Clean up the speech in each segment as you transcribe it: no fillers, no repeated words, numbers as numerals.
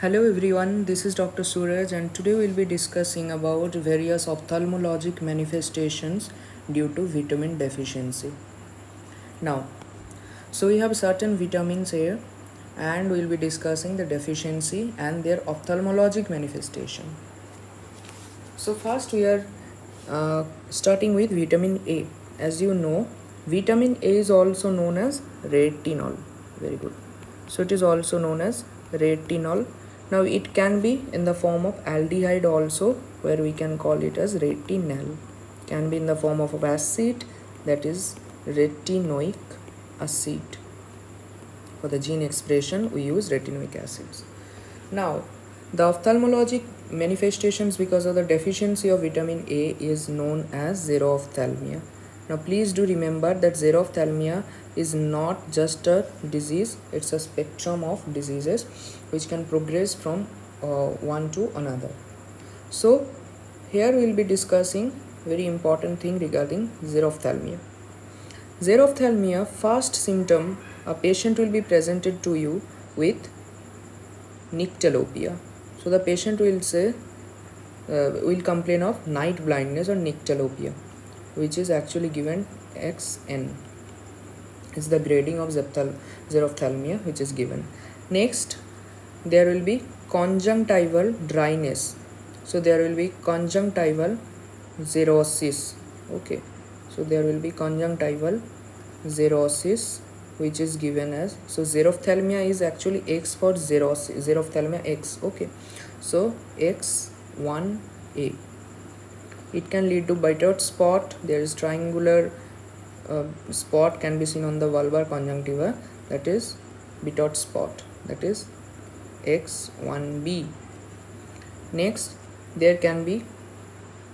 Hello everyone, this is Dr. Suraj and today we'll be discussing about various ophthalmologic manifestations due to vitamin deficiency. Now, so we have certain vitamins here and we'll be discussing the deficiency and their ophthalmologic manifestation. So first we are starting with vitamin A. As you know, vitamin A is also known as retinol. Very good. So it is also known as retinol. Now it can be in the form of aldehyde also, where we can call it as retinal. Can be in the form of acid, that is retinoic acid. For the gene expression we use retinoic acids. Now the ophthalmologic manifestations because of the deficiency of vitamin A is known as xerophthalmia. Now please do remember that xerophthalmia is not just a disease, it's a spectrum of diseases which can progress from one to another. So here we will be discussing very important thing regarding xerophthalmia. Xerophthalmia, first symptom, a patient will be presented to you with nyctalopia. So the patient will say, will complain of night blindness or nyctalopia, which is actually given XN. Is the grading of xerophthalmia which is given. Next, there will be conjunctival dryness. So there will be conjunctival xerosis. Okay. So there will be conjunctival xerosis which is given as, so xerophthalmia is actually X for xerosis, xerophthalmia X. Okay, so X1A. It can lead to bitot spot. There is triangular spot can be seen on the vulvar conjunctiva, that is bitot spot, that is X1B. Next, there can be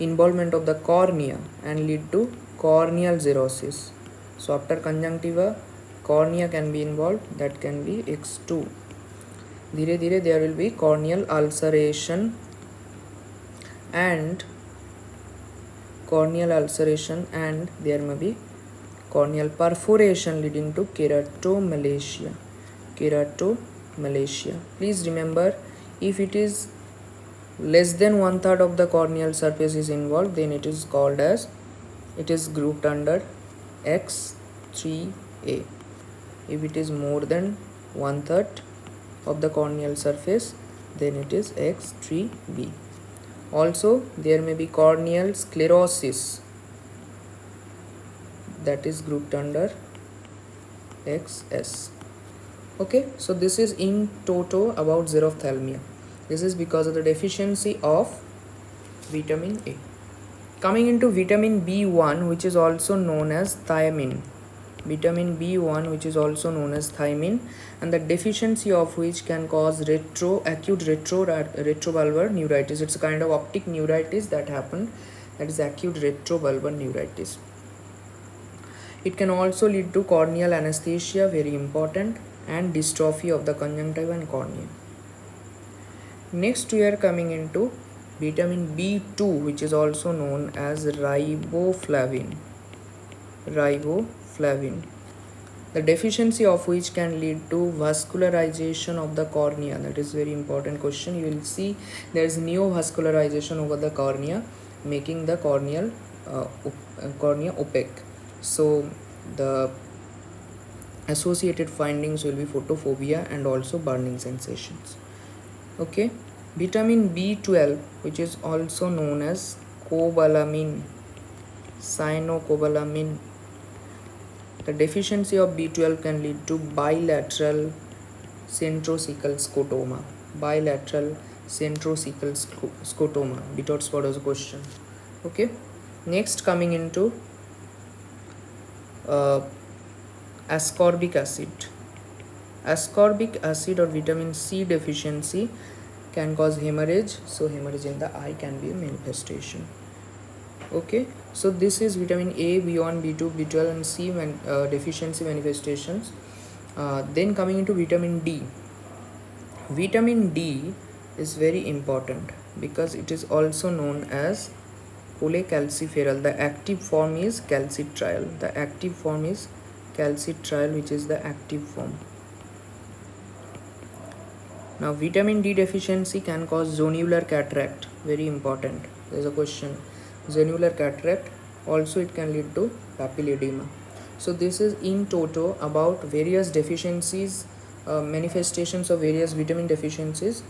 involvement of the cornea and lead to corneal xerosis. So after conjunctiva, cornea can be involved, that can be X2. Dhire dhire there will be corneal ulceration and there may be corneal perforation leading to keratomalacia. Please remember, if it is less than 1/3 of the corneal surface is involved, then it is called as, it is grouped under X3A. If it is more than 1/3 of the corneal surface, then it is X3B. Also there may be corneal sclerosis, that is grouped under XS. Okay, so this is in toto about xerophthalmia. This is because of the deficiency of vitamin A. Coming into vitamin B1, which is also known as thiamine. Vitamin B1, which is also known as thiamine, and the deficiency of which can cause acute retrobulbar neuritis. It's a kind of optic neuritis that happened, that is acute retrobulbar neuritis. It can also lead to corneal anesthesia, very important, and dystrophy of the conjunctiva and cornea. Next we are coming into vitamin B2, which is also known as riboflavin. The deficiency of which can lead to vascularization of the cornea. That is very important question. You will see there is neovascularization over the cornea, making the cornea opaque. So the associated findings will be photophobia and also burning sensations. Okay, vitamin B12, which is also known as cobalamin, cyanocobalamin. The deficiency of B12 can lead to bilateral centrocecal scotoma. Bitot spot was a question. Okay, next coming into ascorbic acid. Ascorbic acid or vitamin C deficiency can cause hemorrhage. So hemorrhage in the eye can be a manifestation. Okay, so this is vitamin A, B1, B2, B12 and C deficiency manifestations. Then coming into vitamin D. Vitamin D is very important because it is also known as cholecalciferol. The active form is calcitriol. Which is the active form. Now, vitamin D deficiency can cause zonular cataract. Very important. There's a question. Zonular cataract. Also, it can lead to papilledema. So, this is in toto about various deficiencies, manifestations of various vitamin deficiencies,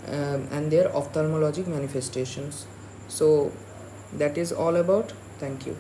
and their ophthalmologic manifestations. So, that is all about. Thank you.